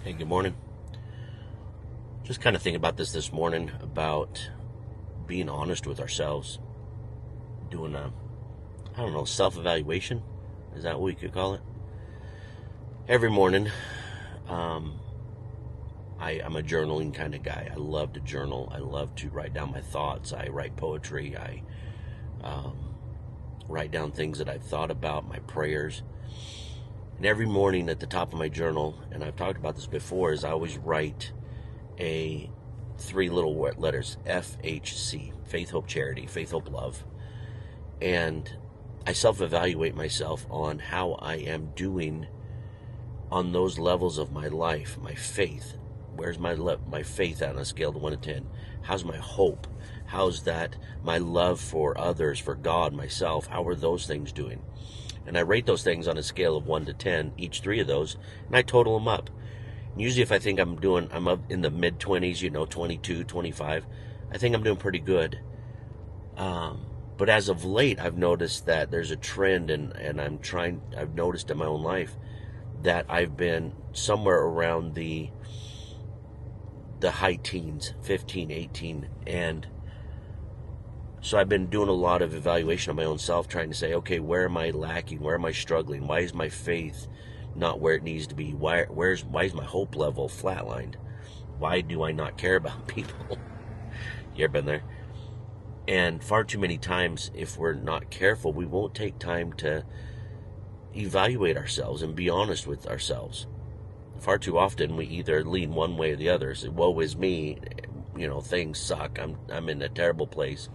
Hey, good morning. Just kind of thinking about this morning about being honest with ourselves, doing I don't know, self-evaluation. Is that what we could call it? Every morning, um, I'm a journaling kind of guy. I love to journal. I love to write down my thoughts. I write poetry. I write down things that I've thought about, my prayers. And every morning at the top of my journal, and I've talked about this before, is I always write a three little letters, FHC, faith, hope, charity, faith, hope, love. And I self-evaluate myself on how I am doing on those levels of my life, my faith. Where's my faith at on a scale of 1 to 10? How's my hope? How's that my love for others, for God, myself? How are those things doing? And I rate those things on a scale of 1 to 10, each three of those, and I total them up. Usually if I think I'm up in the mid-20s, 22, 25, I think I'm doing pretty good. But as of late, I've noticed that there's a trend, and I've noticed in my own life that I've been somewhere around the high teens, 15, 18, and so I've been doing a lot of evaluation of my own self, trying to say, okay, where am I lacking? Where am I struggling? Why is my faith not where it needs to be? Why is my hope level flatlined? Why do I not care about people? You ever been there? And far too many times, if we're not careful, we won't take time to evaluate ourselves and be honest with ourselves. Far too often, we either lean one way or the other. Say, woe is me, things suck, I'm in a terrible place.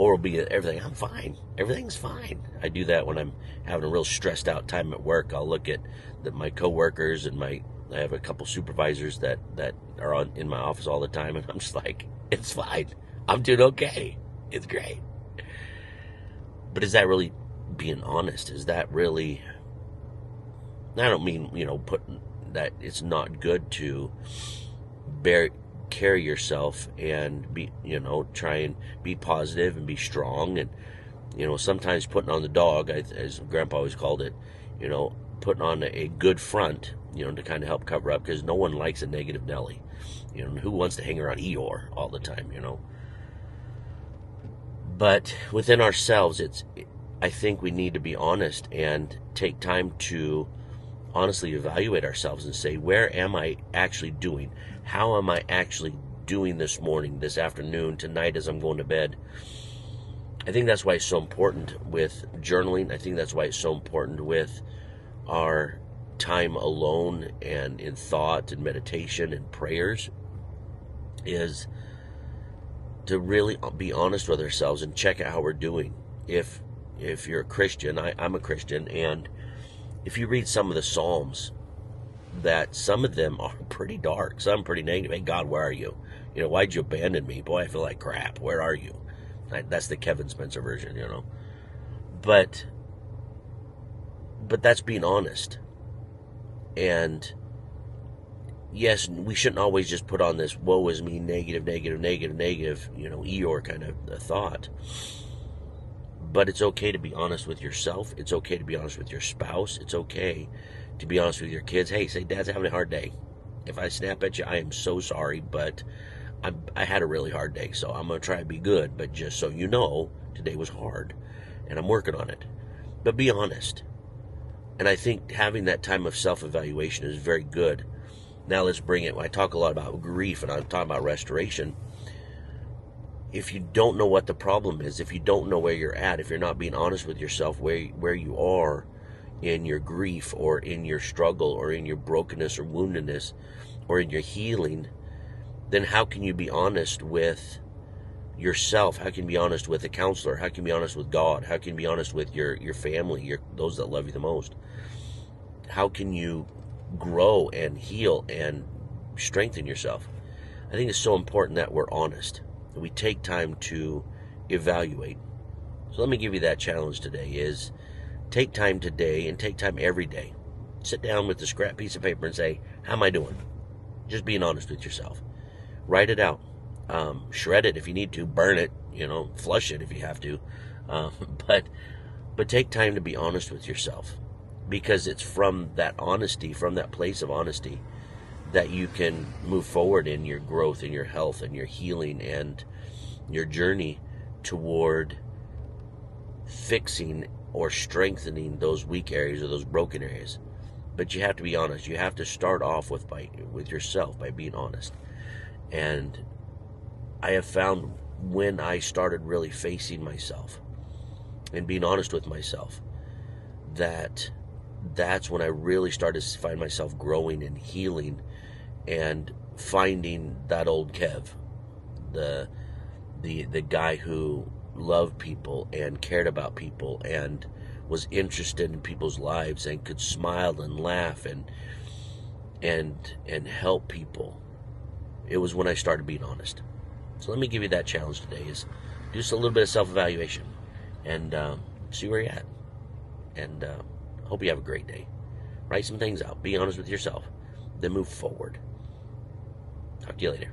Or it'll be everything, I'm fine, everything's fine. I do that when I'm having a real stressed out time at work. I'll look at my coworkers and I have a couple supervisors that are in my office all the time, and I'm just like, it's fine, I'm doing okay, it's great. But is that really being honest? Is that really, I don't mean, putting that it's not good to carry yourself and be, try and be positive and be strong, and sometimes putting on the dog, as Grandpa always called it, putting on a good front, to kind of help cover up, because no one likes a negative Nelly. Who wants to hang around Eeyore all the time? But within ourselves, I think we need to be honest and take time to honestly evaluate ourselves and say, where am I actually doing? How am I actually doing this morning, this afternoon, tonight as I'm going to bed? I think that's why it's so important with journaling. I think that's why it's so important with our time alone and in thought and meditation and prayers, is to really be honest with ourselves and check out how we're doing. If you're a Christian, I'm a Christian, and if you read some of the Psalms, that some of them are pretty dark, some pretty negative. Hey, God, where are you? Why'd you abandon me? Boy, I feel like crap. Where are you? That's the Kevin Spencer version, But that's being honest. And yes, we shouldn't always just put on this woe is me, negative, Eeyore kind of thought. But it's okay to be honest with yourself. It's okay to be honest with your spouse. It's okay to be honest with your kids. Hey, say, Dad's having a hard day. If I snap at you, I am so sorry, but I had a really hard day, so I'm going to try to be good. But just so you know, today was hard, and I'm working on it. But be honest. And I think having that time of self-evaluation is very good. Now let's bring it. I talk a lot about grief, and I'm talking about restoration. If you don't know what the problem is, if you don't know where you're at, if you're not being honest with yourself where you are in your grief, or in your struggle, or in your brokenness or woundedness, or in your healing, then how can you be honest with yourself? How can you be honest with a counselor? How can you be honest with God? How can you be honest with your family, those that love you the most? How can you grow and heal and strengthen yourself? I think it's so important that we're honest. We take time to evaluate. So let me give you that challenge today, is take time today, and take time every day. Sit down with a scrap piece of paper and say, how am I doing? Just being honest with yourself. Write it out. Shred it if you need to. Burn it. Flush it if you have to. But take time to be honest with yourself, because it's from that honesty, from that place of honesty, that you can move forward in your growth and your health and your healing and your journey toward fixing or strengthening those weak areas or those broken areas. But you have to be honest. You have to start off with yourself by being honest. And I have found when I started really facing myself and being honest with myself, that's when I really started to find myself growing and healing and finding that old Kev, the guy who loved people and cared about people and was interested in people's lives and could smile and laugh and help people. It was when I started being honest. So let me give you that challenge today: is do just a little bit of self-evaluation and see where you're at. And hope you have a great day. Write some things out. Be honest with yourself. Then move forward. Talk to you later.